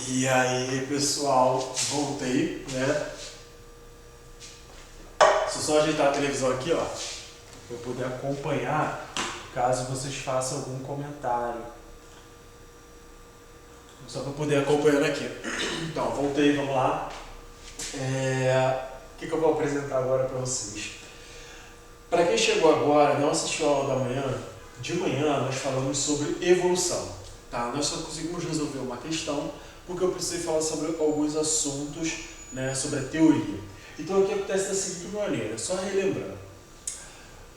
E aí, pessoal, voltei, né? Deixa eu só ajeitar a televisão aqui, ó, para eu poder acompanhar, caso vocês façam algum comentário. Só para poder acompanhar aqui. Então, voltei, vamos lá. O que eu vou apresentar agora para vocês? Para quem chegou agora, não assistiu a aula da manhã, de manhã nós falamos sobre evolução, tá? Nós só conseguimos resolver uma questão porque eu precisei falar sobre alguns assuntos, né, sobre a teoria. Então o que acontece da seguinte maneira, só relembrando.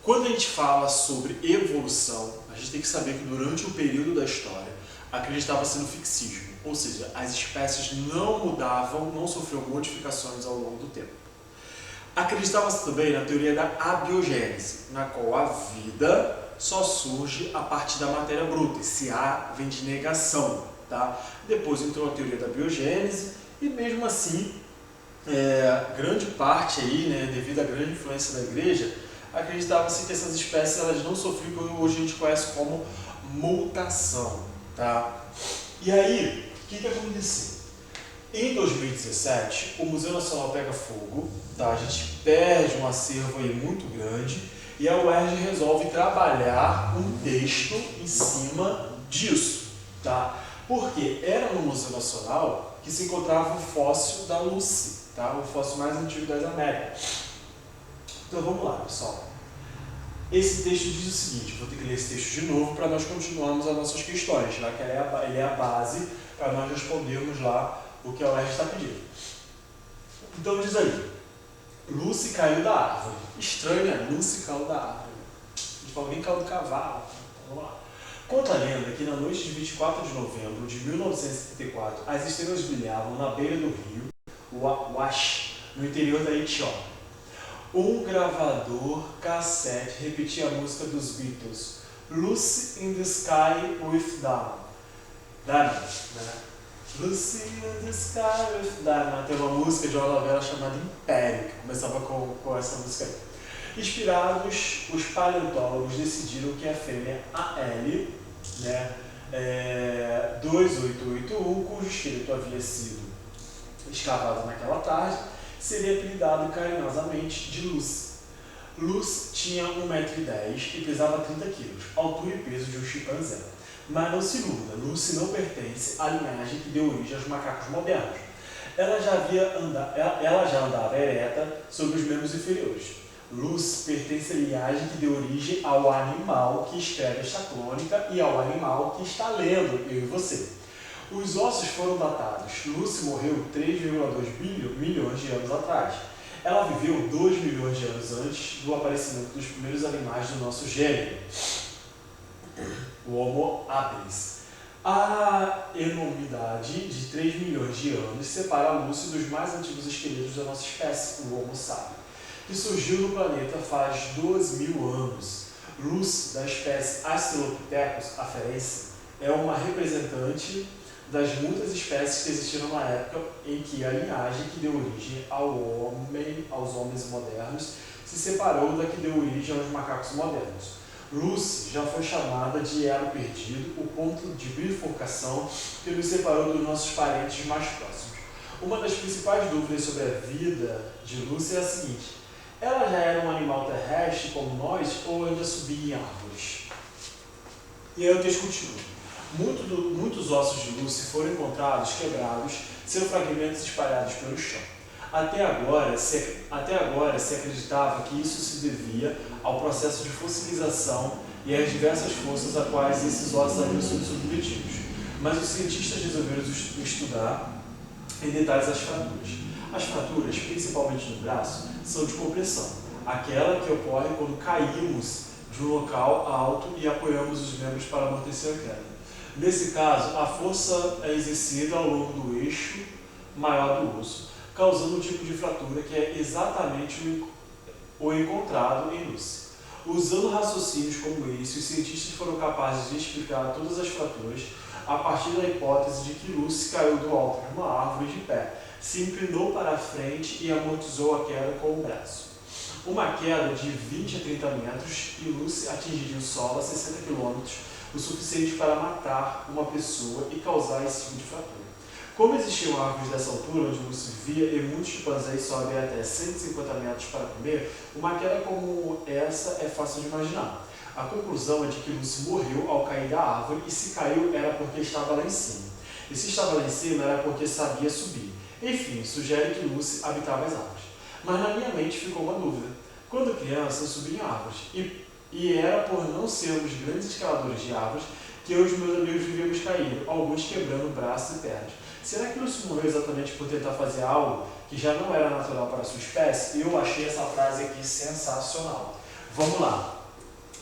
Quando a gente fala sobre evolução, a gente tem que saber que durante um período da história acreditava sendo fixismo, ou seja, as espécies não mudavam, não sofriam modificações ao longo do tempo. Acreditava-se também na teoria da abiogênese, na qual a vida só surge a partir da matéria bruta, esse A vem de negação, tá? Depois entrou a teoria da biogênese e mesmo assim, grande parte aí, né, devido à grande influência da igreja, acreditava-se que essas espécies elas não sofriam o que hoje a gente conhece como mutação, tá? E aí, o que aconteceu? Em 2017, o Museu Nacional pega fogo, tá? A gente perde um acervo aí muito grande e a UERJ resolve trabalhar um texto em cima disso, tá? Porque era no Museu Nacional que se encontrava o fóssil da Lucy, tá? O fóssil mais antigo das Américas. Então vamos lá, pessoal. Esse texto diz o seguinte, vou ter que ler esse texto de novo para nós continuarmos as nossas questões, já que ele é a base para nós respondermos lá o que a UERJ está pedindo. Então diz aí, Lucy caiu da árvore. Estranho, né? Lucy caiu da árvore. Alguém caiu do cavalo. Vamos lá. Conta a lenda que na noite de 24 de novembro de 1974, as estrelas brilhavam na beira do rio Wash, no interior da Etiópia. Um gravador cassete repetia a música dos Beatles, Lucy in the Sky with Diamonds, né? Lucy in the Sky with Diamonds. Tem uma música de uma novela chamada Império, que começava com essa música aí. Inspirados, os paleontólogos decidiram que a fêmea AL, né, 2881, cujo esqueleto havia sido escavado naquela tarde, seria apelidado carinhosamente de Lucy. Lucy tinha 1,10 m e pesava 30 kg, altura e peso de um chimpanzé. Mas não se iluda, Lucy não pertence à linhagem que deu origem aos macacos modernos. Ela já andava ereta sobre os membros inferiores. Lucy pertence à linhagem que deu origem ao animal que escreve esta crônica e ao animal que está lendo, eu e você. Os ossos foram datados. Lucy morreu 3,2 milhões de anos atrás. Ela viveu 2 milhões de anos antes do aparecimento dos primeiros animais do nosso gênero, o Homo habilis. A enormidade de 3 milhões de anos separa a Lucy dos mais antigos esqueletos da nossa espécie, o Homo sapiens, que surgiu no planeta faz 12.000 anos. Lucy, da espécie Australopithecus afarensis, é uma representante das muitas espécies que existiram na época em que a linhagem que deu origem aos homens modernos se separou da que deu origem aos macacos modernos. Lucy já foi chamada de elo perdido, o ponto de bifurcação que nos separou dos nossos parentes mais próximos. Uma das principais dúvidas sobre a vida de Lucy é a seguinte: ela já era um animal terrestre como nós ou ainda subia em árvores? E aí o texto continua. Muitos ossos de Lucy foram encontrados quebrados, seus fragmentos espalhados pelo chão. Até agora se acreditava que isso se devia ao processo de fossilização e às diversas forças a quais esses ossos haviam sido submetidos. Mas os cientistas resolveram estudar em detalhes as fraturas. As fraturas, principalmente no braço, são de compressão, aquela que ocorre quando caímos de um local alto e apoiamos os membros para amortecer a queda. Nesse caso, a força é exercida ao longo do eixo maior do osso, causando um tipo de fratura que é exatamente o encontrado em Lucy. Usando raciocínios como esse, os cientistas foram capazes de explicar todas as fraturas a partir da hipótese de que Lucy caiu do alto de uma árvore de pé, se inclinou para a frente e amortizou a queda com o braço. Uma queda de 20 a 30 metros e Lucy atingiria o solo a 60 km, o suficiente para matar uma pessoa e causar esse tipo de fratura. Como existiam árvores dessa altura, onde Lúcio vivia, e muitos chimpanzés sobem até 150 metros para comer, uma queda como essa é fácil de imaginar. A conclusão é de que Lúcio morreu ao cair da árvore, e se caiu era porque estava lá em cima. E se estava lá em cima era porque sabia subir. Enfim, sugere que Lúcio habitava as árvores. Mas na minha mente ficou uma dúvida. Quando criança, eu subia em árvores, e era por não sermos grandes escaladores de árvores que eu e os meus amigos vivíamos cair, alguns quebrando braços e pernas. Será que Lúcio morreu exatamente por tentar fazer algo que já não era natural para a sua espécie? Eu achei essa frase aqui sensacional. Vamos lá.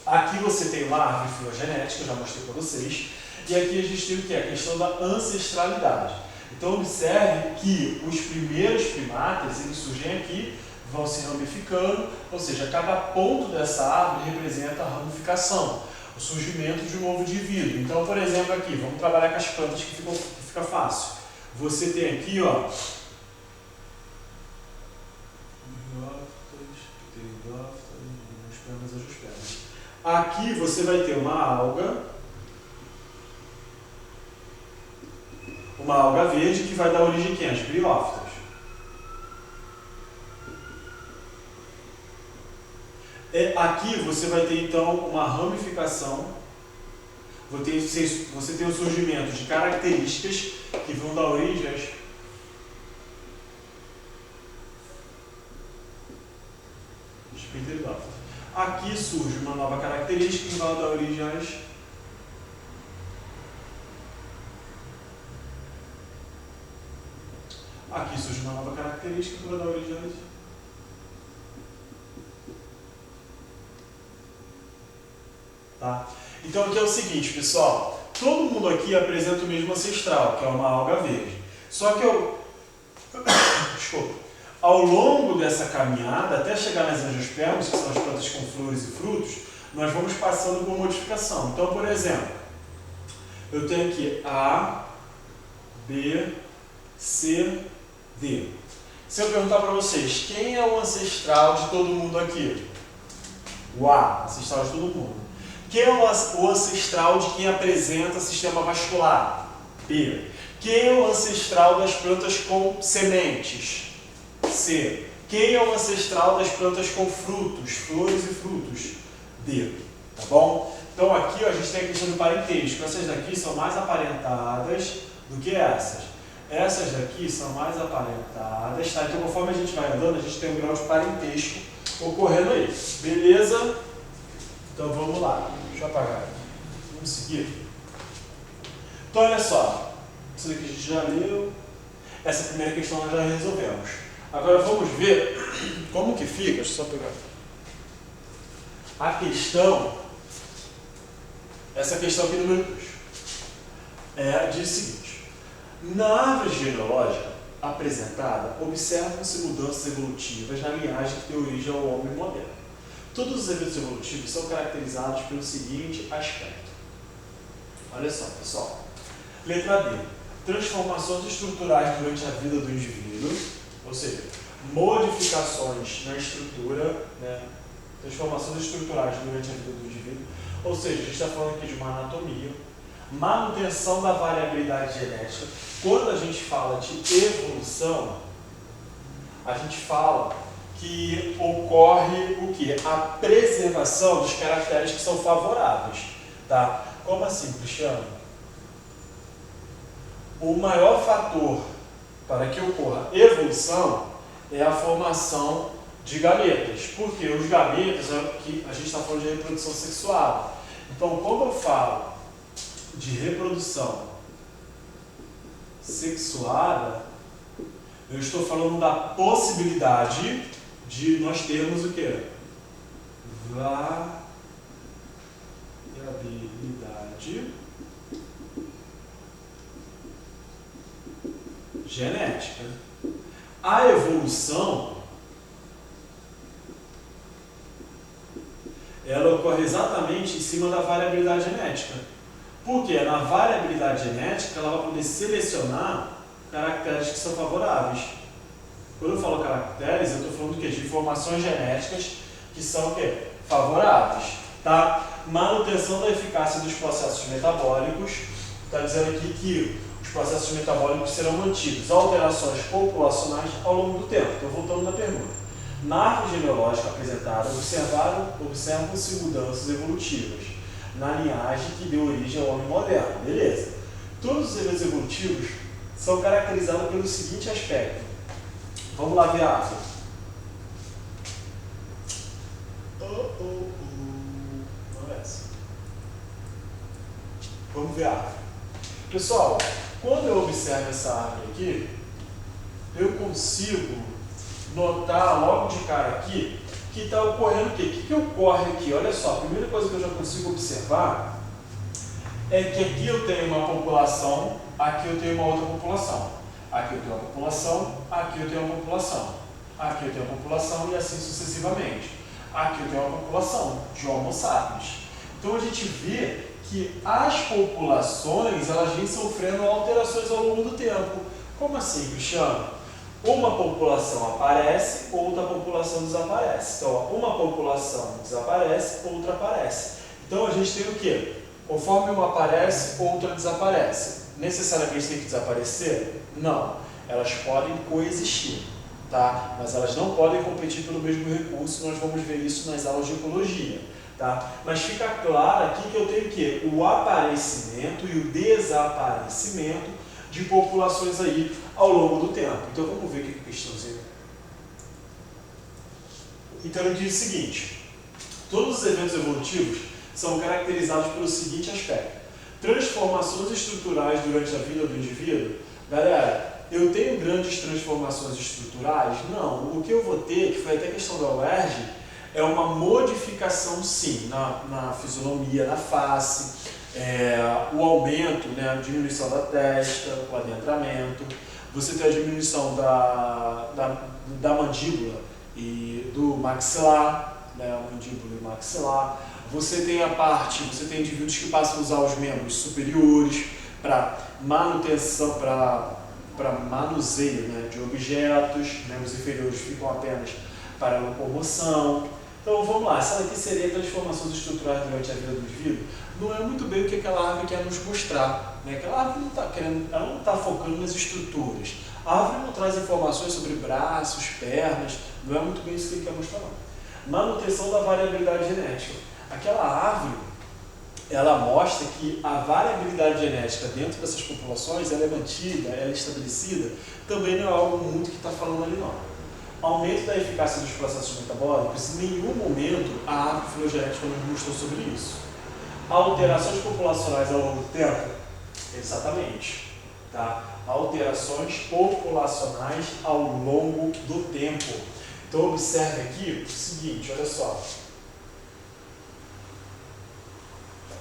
Aqui você tem uma árvore filogenética, eu já mostrei para vocês, e aqui a gente tem o que? A questão da ancestralidade. Então observe que os primeiros primatas, eles surgem aqui, vão se ramificando, ou seja, cada ponto dessa árvore representa a ramificação, o surgimento de um novo indivíduo. Então, por exemplo, aqui, vamos trabalhar com as plantas que fica fácil. Você tem aqui, ó, aqui você vai ter uma alga verde que vai dar origem a quem? As briófitas. Aqui você vai ter então uma ramificação, você tem o surgimento de características que vão dar origem às pteridófitas. Aqui surge uma nova característica que vai dar origem às aqui surge uma nova característica que vai dar origem às tá? Então aqui é o seguinte, pessoal, todo mundo aqui apresenta o mesmo ancestral, que é uma alga verde. Só que ao longo dessa caminhada, até chegar nas angiospermas, que são as plantas com flores e frutos, nós vamos passando por modificação. Então, por exemplo, eu tenho aqui A, B, C, D. Se eu perguntar para vocês, quem é o ancestral de todo mundo aqui? O A, ancestral de todo mundo. Quem é o ancestral de quem apresenta sistema vascular? B. Quem é o ancestral das plantas com sementes? C. Quem é o ancestral das plantas com frutos, flores e frutos? D. Tá bom? Então aqui ó, a gente tem a questão do parentesco. Essas daqui são mais aparentadas do que essas. Essas daqui são mais aparentadas, tá? Então conforme a gente vai andando, a gente tem um grau de parentesco ocorrendo aí. Beleza? Então vamos lá. Deixa eu apagar aqui. Vamos seguir. Então olha só. Isso daqui a gente já leu. Essa primeira questão nós já resolvemos. Agora vamos ver como que fica. Deixa eu só pegar. A questão, essa questão aqui número 2, diz o seguinte: na árvore genealógica apresentada, observam-se mudanças evolutivas na linhagem que deu origem ao homem moderno. Todos os eventos evolutivos são caracterizados pelo seguinte aspecto. Olha só, pessoal. Letra D. Transformações estruturais durante a vida do indivíduo, ou seja, modificações na estrutura, né? Transformações estruturais durante a vida do indivíduo, ou seja, a gente está falando aqui de uma anatomia, manutenção da variabilidade genética. Quando a gente fala de evolução, a gente fala que ocorre o quê? A preservação dos caracteres que são favoráveis, tá? Como assim, Cristiano? O maior fator para que ocorra evolução é a formação de gametas, porque os gametas é que a gente está falando de reprodução sexual. Então, quando eu falo de reprodução sexuada, eu estou falando da possibilidade de nós termos o quê? Variabilidade genética. A evolução, ela ocorre exatamente em cima da variabilidade genética. Porque na variabilidade genética ela vai poder selecionar caracteres que são favoráveis. Quando eu falo caracteres, eu estou falando do quê? De informações genéticas que são o quê? Favoráveis. Tá? Manutenção da eficácia dos processos metabólicos. Está dizendo aqui que os os processos metabólicos serão mantidos, alterações populacionais ao longo do tempo. Então, voltando na pergunta. Na árvore genealógica apresentada, observam-se mudanças evolutivas na linhagem que deu origem ao homem moderno. Beleza. Todos os eventos evolutivos são caracterizados pelo seguinte aspecto. Vamos lá ver a árvore. Não é essa. Vamos ver a árvore. Pessoal, quando eu observo essa árvore aqui, eu consigo notar logo de cara aqui que está ocorrendo o quê? O que ocorre aqui? Olha só, a primeira coisa que eu já consigo observar é que aqui eu tenho uma população, aqui eu tenho uma outra população. Aqui eu tenho uma população, aqui eu tenho uma população. Aqui eu tenho uma população e assim sucessivamente. Aqui eu tenho uma população de Homo sapiens. Então a gente vê que as populações elas vêm sofrendo alterações ao longo do tempo. Como assim, Cristiano? Uma população aparece, outra população desaparece. Então, uma população desaparece, outra aparece. Então a gente tem o quê? Conforme uma aparece, outra desaparece. Necessariamente tem que desaparecer? Não. Elas podem coexistir, tá? Mas elas não podem competir pelo mesmo recurso. Nós vamos ver isso nas aulas de ecologia, tá? Mas fica claro aqui que eu tenho o quê? O aparecimento e o desaparecimento de populações aí ao longo do tempo. Então vamos ver o que estão dizendo. Então ele diz o seguinte: todos os eventos evolutivos são caracterizados pelo seguinte aspecto: transformações estruturais durante a vida do indivíduo. Galera, eu tenho grandes transformações estruturais? Não. O que eu vou ter, que foi até questão da UERJ, é uma modificação sim na fisionomia, na face, o aumento, né, a diminuição da testa, o adentramento. Você tem a diminuição da mandíbula e do maxilar, né, mandíbula e maxilar. Você tem você tem indivíduos que passam a usar os membros superiores para manutenção, para manuseio, né, de objetos. Membros inferiores ficam apenas para locomoção. Então vamos lá, essa daqui seria transformações estruturais durante a vida do indivíduo. Não é muito bem o que aquela árvore quer nos mostrar, né? Aquela árvore não está focando nas estruturas. A árvore não traz informações sobre braços, pernas, não é muito bem isso que ele quer mostrar, não. Manutenção da variabilidade genética. Aquela árvore, ela mostra que a variabilidade genética dentro dessas populações, ela é mantida, ela é estabelecida, também não é algo muito que está falando ali, não. Aumento da eficácia dos processos metabólicos, em nenhum momento a árvore filogenética nos mostrou sobre isso. Alterações populacionais ao longo do tempo? Exatamente. Tá? Alterações populacionais ao longo do tempo. Então observe aqui o seguinte, olha só.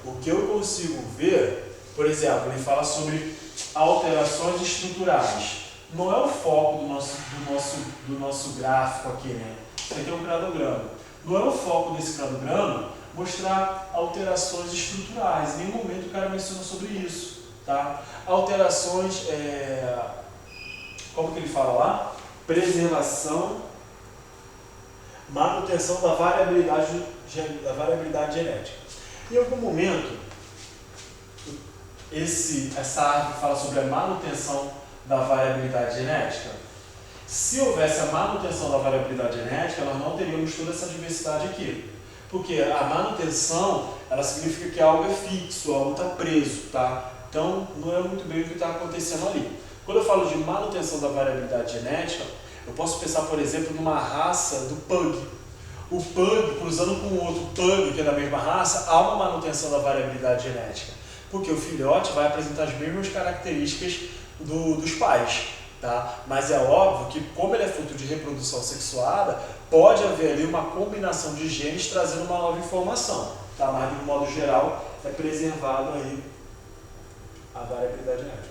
O que eu consigo ver, por exemplo, ele fala sobre alterações estruturais. Não é o foco do nosso gráfico aqui, né? Isso aqui é um cladograma. Não é o foco desse cladograma mostrar alterações estruturais. Em nenhum momento o cara menciona sobre isso, tá? Alterações, como que ele fala lá? Preservação, manutenção da variabilidade genética. Em algum momento, essa árvore fala sobre a manutenção da variabilidade genética. Se houvesse a manutenção da variabilidade genética, nós não teríamos toda essa diversidade aqui. Porque a manutenção, ela significa que algo é fixo, algo está preso, tá? Então, não é muito bem o que está acontecendo ali. Quando eu falo de manutenção da variabilidade genética, eu posso pensar, por exemplo, numa raça do pug. O pug, cruzando com outro pug que é da mesma raça, há uma manutenção da variabilidade genética. Porque o filhote vai apresentar as mesmas características dos pais, tá? Mas é óbvio que, como ele é fruto de reprodução sexuada, pode haver ali uma combinação de genes trazendo uma nova informação, tá? Mas de um modo geral é preservado aí a variabilidade genética.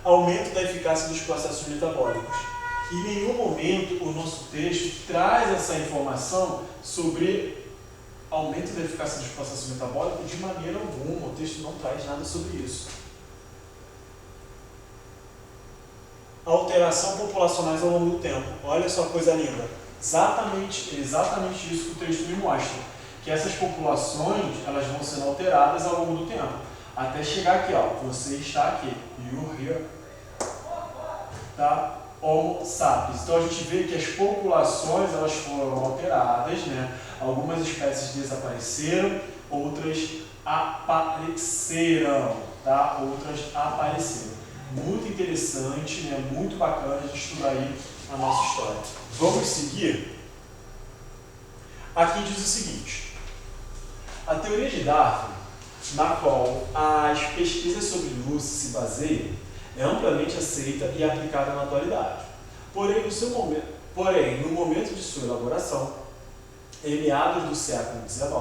Aumento da eficácia dos processos metabólicos. Em nenhum momento o nosso texto traz essa informação sobre aumento da eficácia dos processos metabólicos de maneira alguma. O texto não traz nada sobre isso. Alteração populacionais ao longo do tempo. Olha só que coisa linda. Exatamente isso que o texto me mostra. Que essas populações elas vão sendo alteradas ao longo do tempo. até chegar aqui, ó, você está aqui, you're here, tá? Homo sapiens. Então a gente vê que as populações elas foram alteradas, né? Algumas espécies desapareceram, outras apareceram, tá? Outras apareceram. Muito interessante, né? Muito bacana de estudar aí a nossa história. Vamos seguir? Aqui diz o seguinte: a teoria de Darwin, na qual as pesquisas sobre Lucy se baseiam, é amplamente aceita e aplicada na atualidade. Porém, no momento de sua elaboração, em meados do século XIX,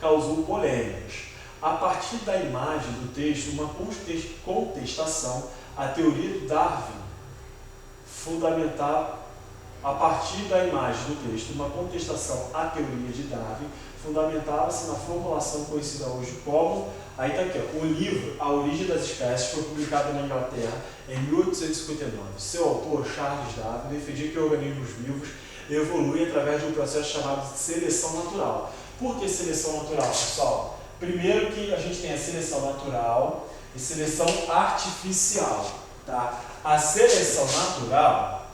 causou polêmicas. A partir da imagem do texto, uma contestação à teoria de Darwin fundamentava-se na formulação conhecida hoje como, aí está aqui, ó, o livro A Origem das Espécies foi publicado na Inglaterra em 1859. Seu autor, Charles Darwin, defendia que organismos vivos evoluem através de um processo chamado de seleção natural. Por que seleção natural, pessoal? Primeiro que a gente tem a seleção natural e seleção artificial, tá? A seleção natural,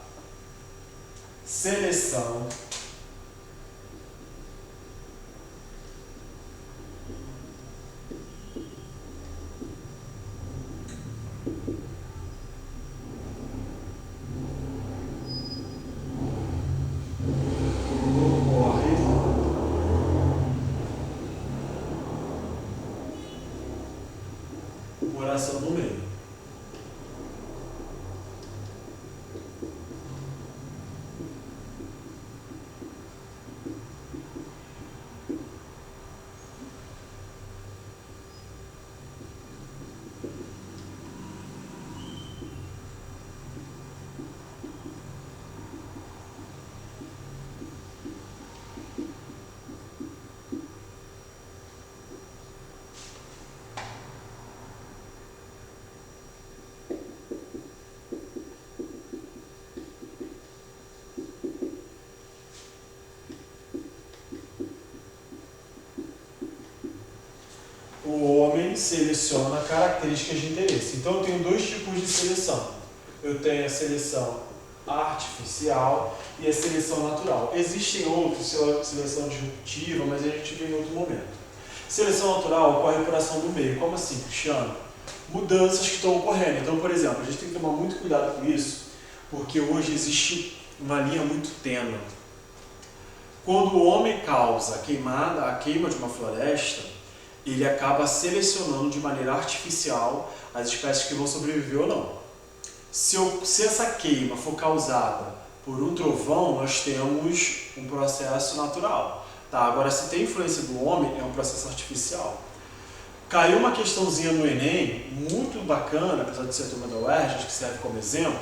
por ação do meio. O homem seleciona características de interesse. Então eu tenho dois tipos de seleção. Eu tenho a seleção artificial e a seleção natural. Existem outros, seleção disruptiva, mas a gente vê em outro momento. Seleção natural ocorre por ação do meio. Como assim, Cristiano? Mudanças que estão ocorrendo. Então, por exemplo, a gente tem que tomar muito cuidado com isso, porque hoje existe uma linha muito tênue. Quando o homem causa a queima de uma floresta, ele acaba selecionando de maneira artificial as espécies que vão sobreviver ou não. Se essa queima for causada por um trovão, nós temos um processo natural. Tá? Agora, se tem influência do homem, é um processo artificial. Caiu uma questãozinha no Enem, muito bacana, apesar de ser a turma da UERJ, acho que serve como exemplo,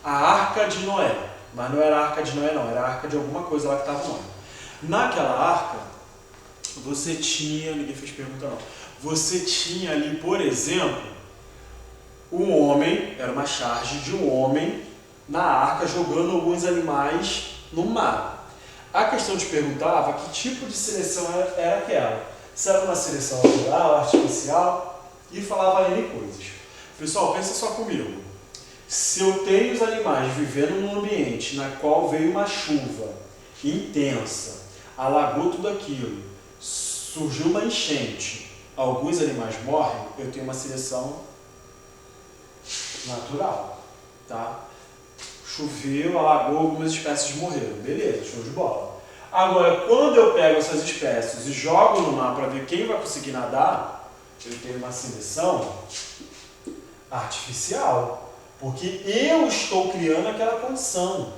a Arca de Noé. Mas não era a Arca de Noé não, era a Arca de alguma coisa lá que estava no ar. Naquela arca, você tinha, ninguém fez pergunta não, você tinha ali, por exemplo, um homem, era uma charge de um homem na arca jogando alguns animais no mar. A questão te perguntava que tipo de seleção era aquela. Se era uma seleção natural, artificial, e falava N coisas. Pessoal, pensa só comigo. Se eu tenho os animais vivendo num ambiente na qual veio uma chuva intensa, alagou tudo aquilo, surgiu uma enchente, alguns animais morrem, eu tenho uma seleção natural, tá? Choveu, alagou, algumas espécies morreram, beleza, show de bola. Agora, quando eu pego essas espécies e jogo no mar para ver quem vai conseguir nadar, eu tenho uma seleção artificial, porque eu estou criando aquela condição.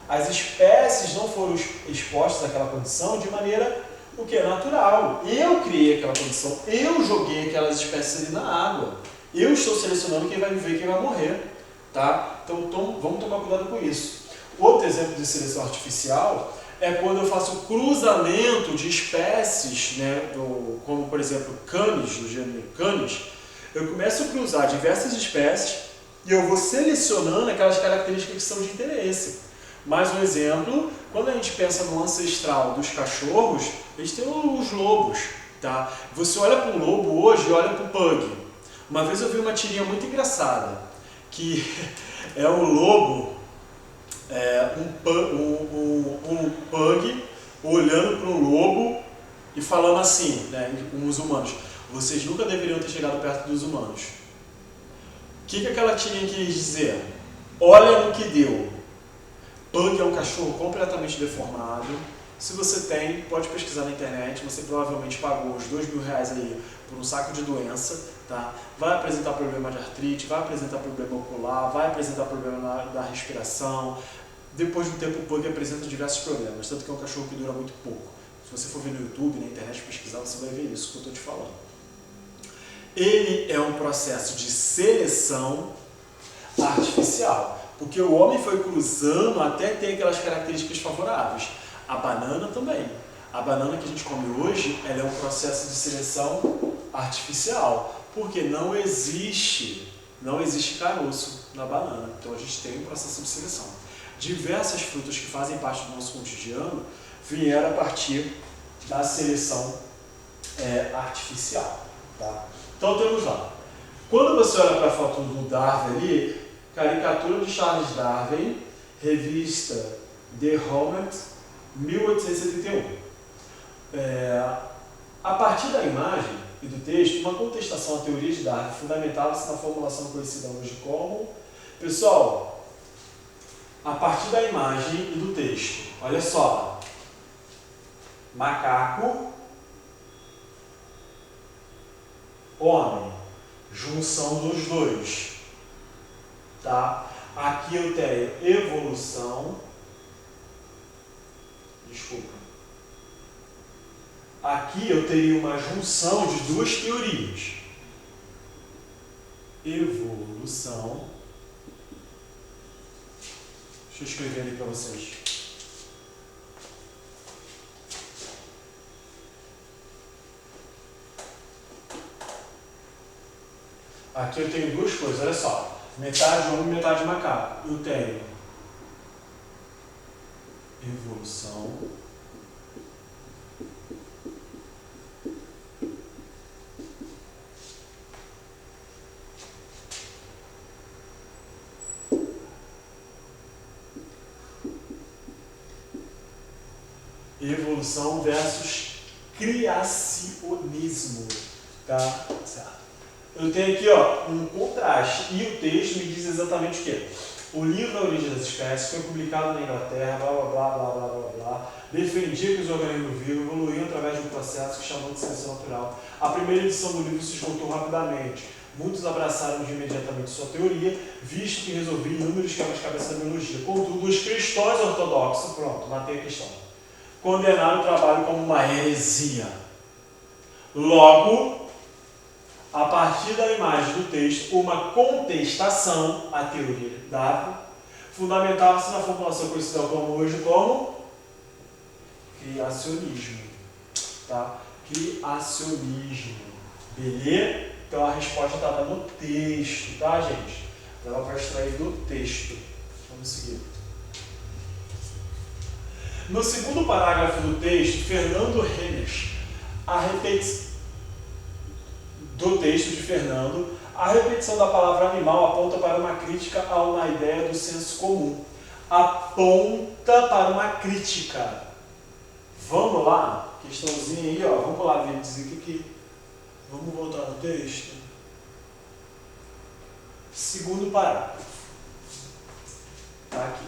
As espécies não foram expostas àquela condição de maneira natural. Eu criei aquela condição, eu joguei aquelas espécies ali na água. Eu estou selecionando quem vai viver e quem vai morrer. Tá? Então vamos tomar cuidado com isso. Outro exemplo de seleção artificial é quando eu faço cruzamento de espécies, né, como por exemplo Canis, do gênero Canis. Eu começo a cruzar diversas espécies e eu vou selecionando aquelas características que são de interesse. Mais um exemplo, quando a gente pensa no ancestral dos cachorros, a gente tem os lobos. tá? Você olha para um lobo hoje e olha para o pug. Uma vez eu vi uma tirinha muito engraçada, que é um lobo, um pug olhando para um lobo e falando assim, né, com os humanos: vocês nunca deveriam ter chegado perto dos humanos. O que aquela tirinha quis dizer? Olha no que deu. Pug é um cachorro completamente deformado. Se você tem, pode pesquisar na internet, você provavelmente pagou uns R$2.000 aí por um saco de doença, tá? Vai apresentar problema de artrite, vai apresentar problema ocular, vai apresentar problema da respiração. Depois de um tempo o Pug apresenta diversos problemas, tanto que é um cachorro que dura muito pouco. Se você for ver no YouTube, na internet, pesquisar, você vai ver isso que eu estou te falando. Ele é um processo de seleção artificial, porque o homem foi cruzando até ter aquelas características favoráveis. A banana também. A banana que a gente come hoje, ela é um processo de seleção artificial, porque não existe caroço na banana. Então a gente tem um processo de seleção. Diversas frutas que fazem parte do nosso cotidiano vieram a partir da seleção artificial. Tá? Então temos lá. Quando você olha para a foto do Darwin ali, caricatura de Charles Darwin, revista The Homet, 1871. A partir da imagem e do texto, uma contestação à teoria de Darwin fundamentava-se na formulação conhecida hoje como... Pessoal, a partir da imagem e do texto, olha só, macaco, homem, junção dos dois, tá? Aqui eu tenho evolução, aqui eu teria uma junção de duas teorias, evolução, deixa eu escrever ali para vocês. Aqui eu tenho duas coisas, olha só, metade homem e metade macaco. Eu tenho evolução, evolução versus criacionismo, tá? Certo. Eu tenho aqui, ó, um contraste e o texto me diz exatamente o quê? O livro A Origem das Espécies foi publicado na Inglaterra, blá blá blá blá blá blá blá, defendia que os organismos vivos evoluíam através de um processo que chamou de seleção natural. A primeira edição do livro se esgotou rapidamente. Muitos abraçaram imediatamente sua teoria, visto que resolvia inúmeros quebra-cabeças da biologia. Contudo, os cristãos ortodoxos, pronto, matei a questão, condenaram o trabalho como uma heresia. Logo, a partir da imagem do texto, uma contestação à teoria de Darwin fundamentava-se na formulação conhecida como hoje como criacionismo. Tá? Criacionismo. Beleza? Então a resposta estava no texto, tá, gente? Dava para extrair do texto. Vamos seguir. No segundo parágrafo do texto, Fernando Renes, do texto de Fernando, a repetição da palavra animal aponta para uma crítica a uma ideia do senso comum. Aponta para uma crítica. Vamos lá? Questãozinha aí, ó. Vamos lá ver, dizer que... Vamos voltar no texto. Segundo parágrafo. Tá aqui.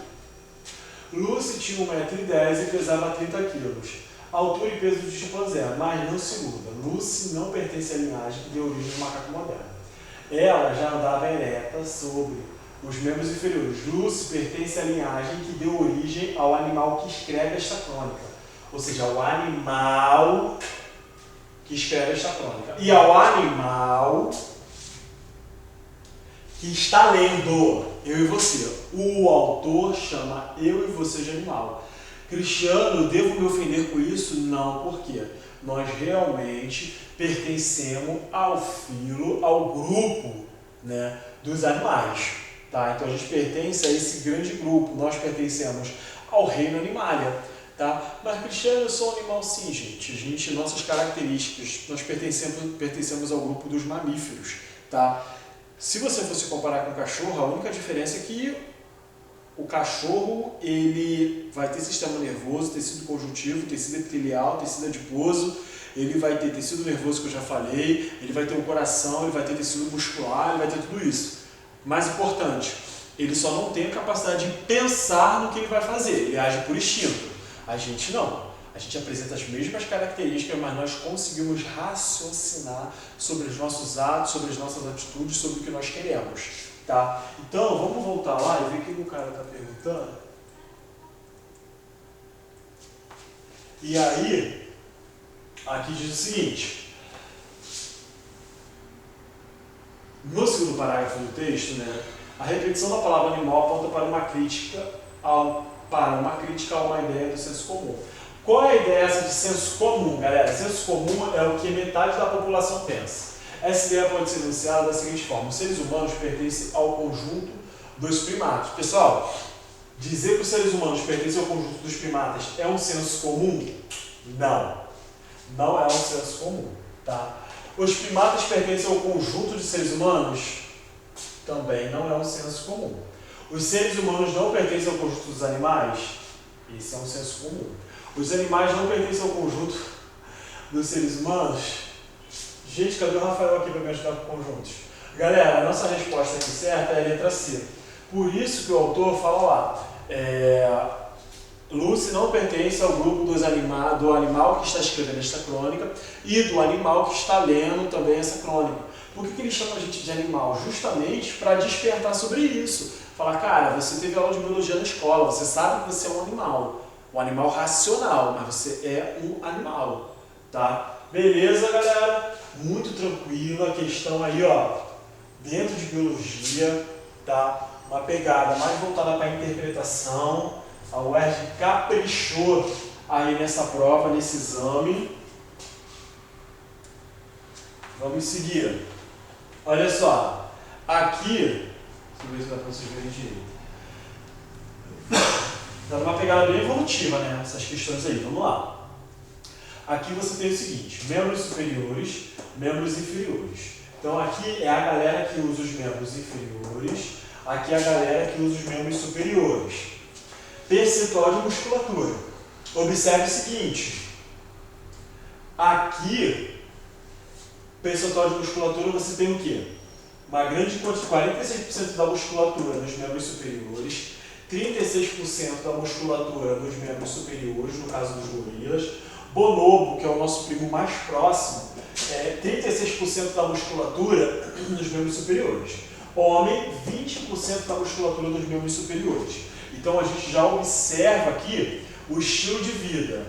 Lucy tinha 1,10 m e pesava 30 kg. Altura e peso de chimpanzé, mas não se iluda. Lucy não pertence à linhagem que deu origem ao macaco moderno. Ela já andava ereta sobre os membros inferiores. Lucy pertence à linhagem que deu origem ao animal que escreve esta crônica. Ou seja, ao animal que escreve esta crônica. E ao animal que está lendo, eu e você. O autor chama eu e você de animal. Cristiano, devo me ofender com isso? Não, por quê? Nós realmente pertencemos ao filo, ao grupo, né, dos animais. Tá? Então a gente pertence a esse grande grupo, nós pertencemos ao reino animalia. Tá? Mas, Cristiano, eu sou um animal sim, gente. Nossas características, nós pertencemos ao grupo dos mamíferos. Tá? Se você fosse comparar com o cachorro, a única diferença é que o cachorro ele vai ter sistema nervoso, tecido conjuntivo, tecido epitelial, tecido adiposo, ele vai ter tecido nervoso que eu já falei, ele vai ter um coração, ele vai ter tecido muscular, ele vai ter tudo isso. Mais importante, ele só não tem a capacidade de pensar no que ele vai fazer, ele age por instinto. A gente não. A gente apresenta as mesmas características, mas nós conseguimos raciocinar sobre os nossos atos, sobre as nossas atitudes, sobre o que nós queremos. Tá? Então, vamos voltar lá e ver o que o cara está perguntando. E aí, aqui diz o seguinte. No segundo parágrafo do texto, né, a repetição da palavra animal aponta para uma crítica a uma ideia do senso comum. Qual é a ideia essa de senso comum, galera? Senso comum é o que metade da população pensa. Essa ideia pode ser enunciada da seguinte forma: os seres humanos pertencem ao conjunto dos primatas. Pessoal, dizer que os seres humanos pertencem ao conjunto dos primatas é um senso comum? Não. Não é um senso comum. Tá? Os primatas pertencem ao conjunto de seres humanos? Também não é um senso comum. Os seres humanos não pertencem ao conjunto dos animais? Isso é um senso comum. Os animais não pertencem ao conjunto dos seres humanos? Gente, cadê o Rafael aqui para me ajudar com conjuntos? Galera, a nossa resposta aqui certa é a letra C. Por isso que o autor fala lá, Lucy não pertence ao grupo do animal que está escrevendo esta crônica e do animal que está lendo também essa crônica. Por que ele chama a gente de animal? Justamente para despertar sobre isso. Falar, cara, você teve aula de biologia na escola, você sabe que você é um animal. Um animal racional, mas você é um animal. Tá? Beleza, galera? Muito tranquila a questão aí, ó, dentro de biologia, tá? Uma pegada mais voltada para a interpretação. A UERJ caprichou aí nessa prova, nesse exame. Vamos seguir. Olha só, aqui, deixa eu ver se dá para vocês verem direito. Dá uma pegada bem evolutiva, né? Essas questões aí, vamos lá. Aqui você tem o seguinte, membros superiores, membros inferiores. Então aqui é a galera que usa os membros inferiores, aqui é a galera que usa os membros superiores. Percentual de musculatura. Observe o seguinte, aqui, percentual de musculatura, você tem o quê? Uma grande quantidade, 46% da musculatura nos membros superiores, 36% da musculatura nos membros superiores, no caso dos gorilas. Bonobo, que é o nosso primo mais próximo, 36% da musculatura nos membros superiores. Homem, 20% da musculatura nos membros superiores. Então a gente já observa aqui o estilo de vida.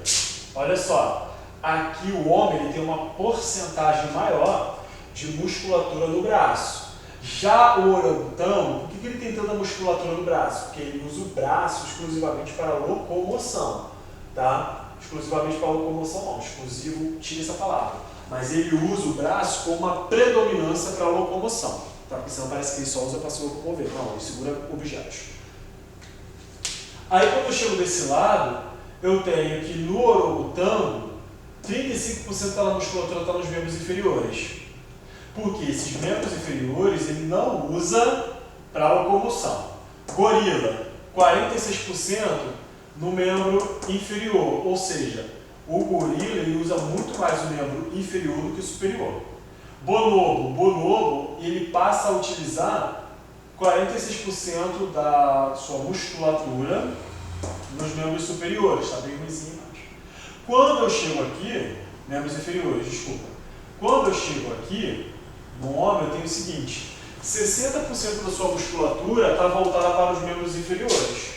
Olha só, aqui o homem ele tem uma porcentagem maior de musculatura no braço. Já o orangotango, por que ele tem tanta musculatura no braço? Porque ele usa o braço exclusivamente para locomoção, tá? Exclusivamente para locomoção não, exclusivo, tira essa palavra. Mas ele usa o braço com uma predominância para locomoção, tá? Porque senão parece que ele só usa para se locomover. Não, ele segura objetos. Aí quando eu chego desse lado, eu tenho que no orangotango, 35% da musculatura está nos membros inferiores. Porque esses membros inferiores ele não usa para locomoção. Gorila, 46% no membro inferior, ou seja, o gorila ele usa muito mais o membro inferior do que o superior. Bonobo ele passa a utilizar 46% da sua musculatura nos membros superiores, está bem ruimzinho embaixo. Quando eu chego aqui, membros inferiores, desculpa. Quando eu chego aqui, no homem eu tenho o seguinte, 60% da sua musculatura está voltada para os membros inferiores.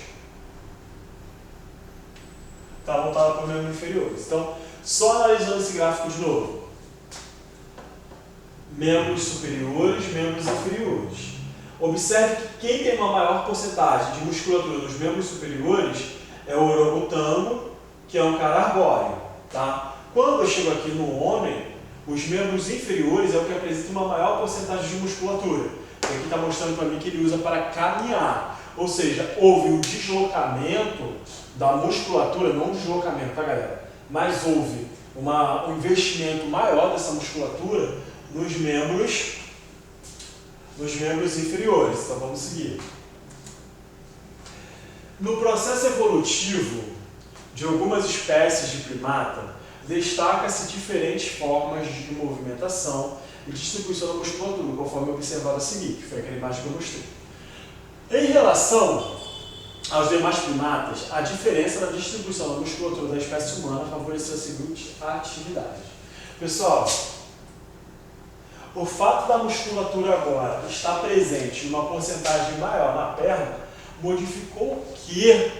Está voltada para os membros inferiores. Então, só analisando esse gráfico de novo. Membros superiores, membros inferiores. Observe que quem tem uma maior porcentagem de musculatura nos membros superiores é o orangotango, que é um cara arbóreo. Tá? Quando eu chego aqui no homem, os membros inferiores é o que apresenta uma maior porcentagem de musculatura. E aqui está mostrando para mim que ele usa para caminhar. Ou seja, houve um deslocamento da musculatura, não um deslocamento, tá galera? Mas houve um investimento maior dessa musculatura nos membros inferiores. Então vamos seguir. No processo evolutivo de algumas espécies de primata, destaca-se diferentes formas de movimentação e distribuição da musculatura, conforme observado a seguir, que foi aquela imagem que eu mostrei. Em relação aos demais primatas, a diferença na distribuição da musculatura da espécie humana favoreceu a seguinte atividade. Pessoal, o fato da musculatura agora estar presente em uma porcentagem maior na perna modificou o que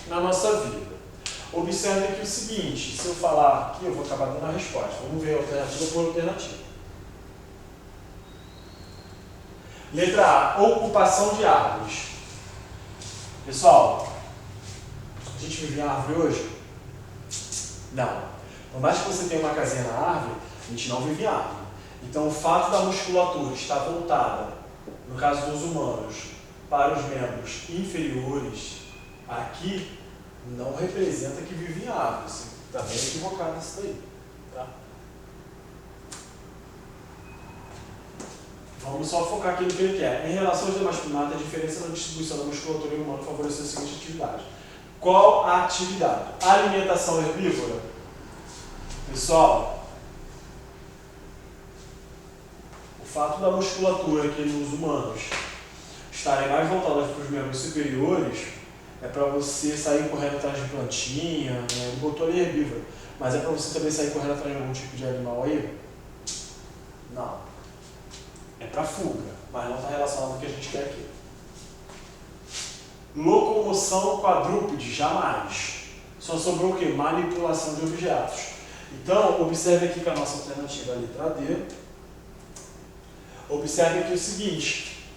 na nossa vida? Observe aqui o seguinte, se eu falar aqui, eu vou acabar dando a resposta. Vamos ver a alternativa por alternativa. Letra A, ocupação de árvores. Pessoal, a gente vive em árvore hoje? Não. Por mais que você tenha uma casinha na árvore, a gente não vive em árvore. Então, o fato da musculatura estar voltada, no caso dos humanos, para os membros inferiores, aqui, não representa que vive em árvore. Você está bem equivocado nisso daí. Tá? Vamos só focar aqui no que ele quer. Em relação aos demais primatas, a diferença na distribuição da musculatura humana favoreceu a seguinte atividade. Qual a atividade? Alimentação herbívora. Pessoal, o fato da musculatura aqui nos humanos estarem mais voltadas para os membros superiores é para você sair correndo atrás de plantinha, né? Ele botou ali herbívora, mas é para você também sair correndo atrás de algum tipo de animal aí? Não. É para fuga, mas não está relacionado com o que a gente quer aqui. Locomoção quadrúpede, jamais. Só sobrou o quê? Manipulação de objetos. Então, observe aqui que a nossa alternativa é a letra D. Observe aqui o seguinte.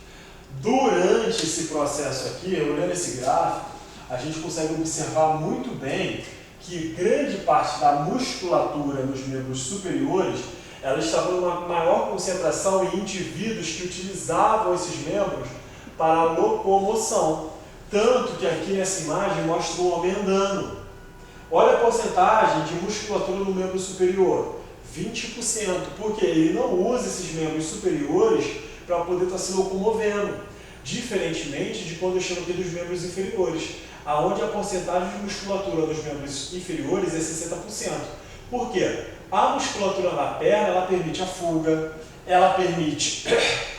Durante esse processo aqui, olhando esse gráfico, a gente consegue observar muito bem que grande parte da musculatura nos membros superiores ela estava numa maior concentração em indivíduos que utilizavam esses membros para a locomoção. Tanto que aqui nessa imagem mostra o homem andando. Olha a porcentagem de musculatura no membro superior, 20%, porque ele não usa esses membros superiores para poder estar se locomovendo, diferentemente de quando eu chamo aqui dos membros inferiores, aonde a porcentagem de musculatura dos membros inferiores é 60%. Por quê? A musculatura na perna, ela permite a fuga, ela permite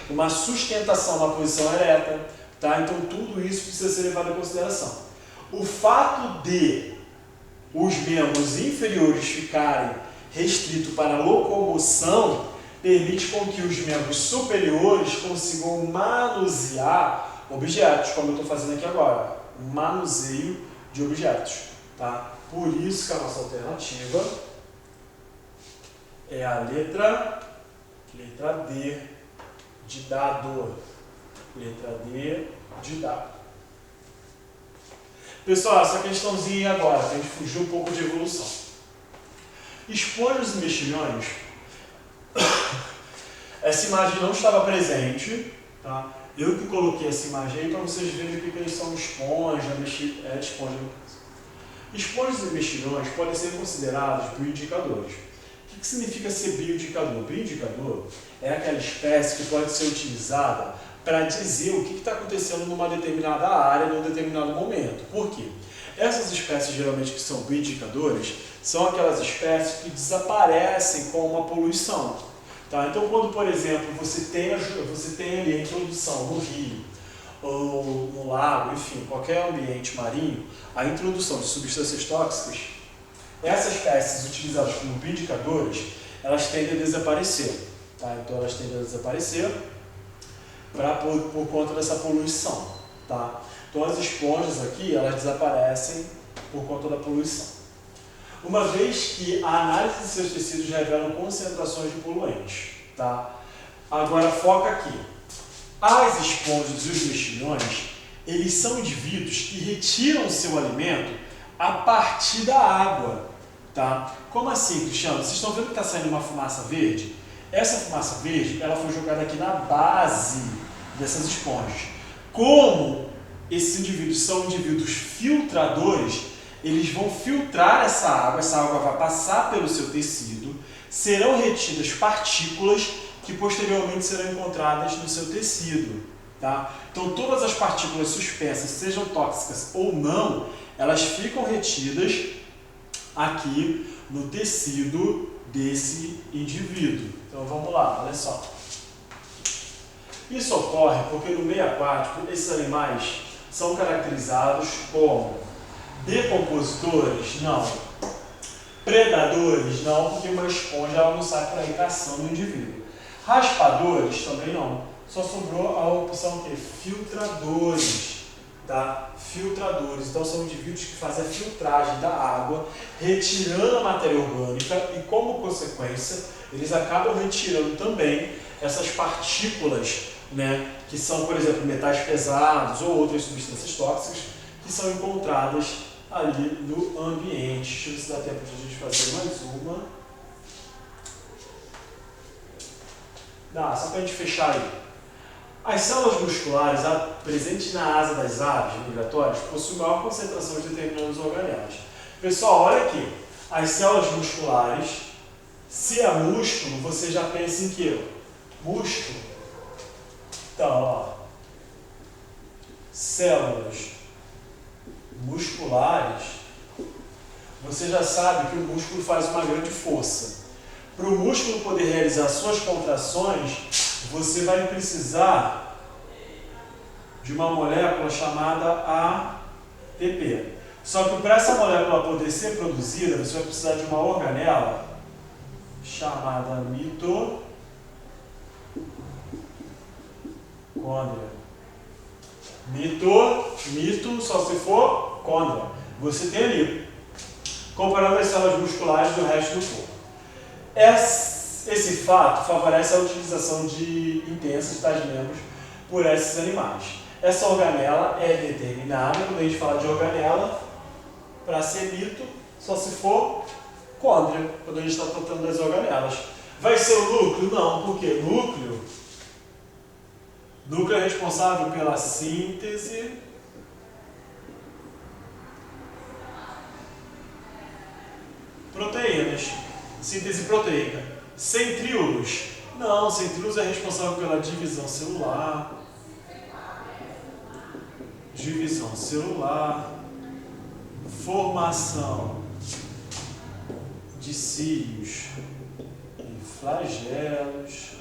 uma sustentação na posição ereta, tá? Então tudo isso precisa ser levado em consideração. O fato de os membros inferiores ficarem restritos para a locomoção permite com que os membros superiores consigam manusear objetos, como eu estou fazendo aqui agora, manuseio de objetos, tá? Por isso que a nossa alternativa é a letra D de dado. Letra D de dado. Pessoal, essa questãozinha agora, para a gente fugir um pouco de evolução. Esponjas e mexilhões. Essa imagem não estava presente, tá? Eu que coloquei essa imagem aí para vocês verem o que eles são esponja, esponja. Esponjas e mexilhões podem ser considerados bioindicadores. O que significa ser bioindicador? Bioindicador é aquela espécie que pode ser utilizada para dizer o que está acontecendo numa determinada área, num determinado momento. Por quê? Essas espécies, geralmente, que são bioindicadores, são aquelas espécies que desaparecem com uma poluição. Tá? Então, quando, por exemplo, você tem ali a introdução no rio, ou no lago, enfim, qualquer ambiente marinho, a introdução de substâncias tóxicas, essas espécies utilizadas como bioindicadores, elas tendem a desaparecer. Tá? Então, elas tendem a desaparecer por conta dessa poluição. Tá? Então, as esponjas aqui, elas desaparecem por conta da poluição. Uma vez que a análise de seus tecidos revelam concentrações de poluentes. Tá? Agora, foca aqui. As esponjas e os mexilhões, eles são indivíduos que retiram o seu alimento a partir da água. Tá? Como assim, Cristiano? Vocês estão vendo que está saindo uma fumaça verde? Essa fumaça verde, ela foi jogada aqui na base dessas esponjas. Como esses indivíduos são indivíduos filtradores, eles vão filtrar essa água vai passar pelo seu tecido, serão retidas partículas que posteriormente serão encontradas no seu tecido. Tá? Então todas as partículas suspensas, sejam tóxicas ou não, elas ficam retidas aqui no tecido desse indivíduo. Então vamos lá, olha só. Isso ocorre porque no meio aquático esses animais são caracterizados como decompositores? Não. Predadores? Não, porque uma esponja ela não sai por aí caçando o indivíduo. Raspadores? Também não. Só sobrou a opção que? Filtradores. Tá? Filtradores. Então são indivíduos que fazem a filtragem da água, retirando a matéria orgânica e, como consequência, eles acabam retirando também essas partículas, né, que são, por exemplo, metais pesados ou outras substâncias tóxicas que são encontradas ali no ambiente. Deixa eu ver se dá tempo de a gente fazer mais uma. Dá, só para a gente fechar aí. As células musculares presentes na asa das aves migratórias possuem maior concentração de determinados organelas. Pessoal, olha aqui. As células musculares, se é músculo, você já pensa em quê? Músculo. Então, ó. Células musculares, você já sabe que o músculo faz uma grande força. Para o músculo poder realizar suas contrações, você vai precisar de uma molécula chamada ATP. Só que para essa molécula poder ser produzida, você vai precisar de uma organela chamada mitocôndria. Mito só se for côndria. Você tem ali, comparando as células musculares do resto do corpo. Esse fato favorece a utilização de intensa de tais membros por esses animais. Essa organela é determinada, quando a gente fala de organela, para ser mito, só se for côndria, quando a gente está tratando das organelas. Vai ser o núcleo? Não, porque núcleo é responsável pela síntese proteínas, síntese proteica. Centríolos? Não, centríolos é responsável pela divisão celular, formação de cílios e flagelos.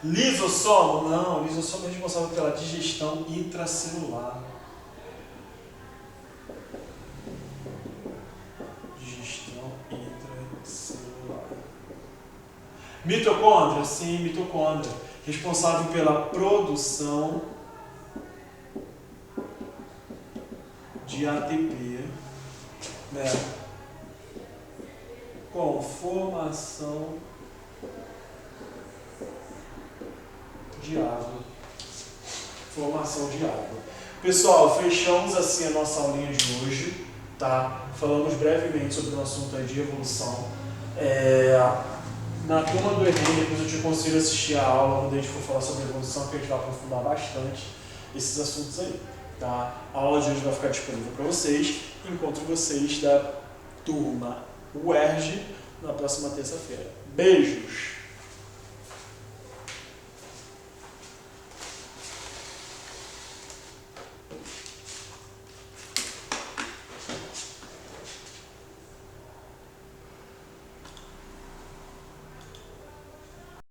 Lisossomo? Não, lisossomo é responsável pela digestão intracelular. Mitocôndria? Sim, mitocôndria. Responsável pela produção de ATP, né, com formação de água. Pessoal, fechamos assim a nossa aulinha de hoje, tá? Falamos brevemente sobre o assunto aí de evolução. Na turma do Enem, depois eu te aconselho a assistir a aula onde a gente for falar sobre evolução, que a gente vai aprofundar bastante esses assuntos aí. Tá? A aula de hoje vai ficar disponível para vocês. Encontro vocês da turma UERJ na próxima terça-feira. Beijos!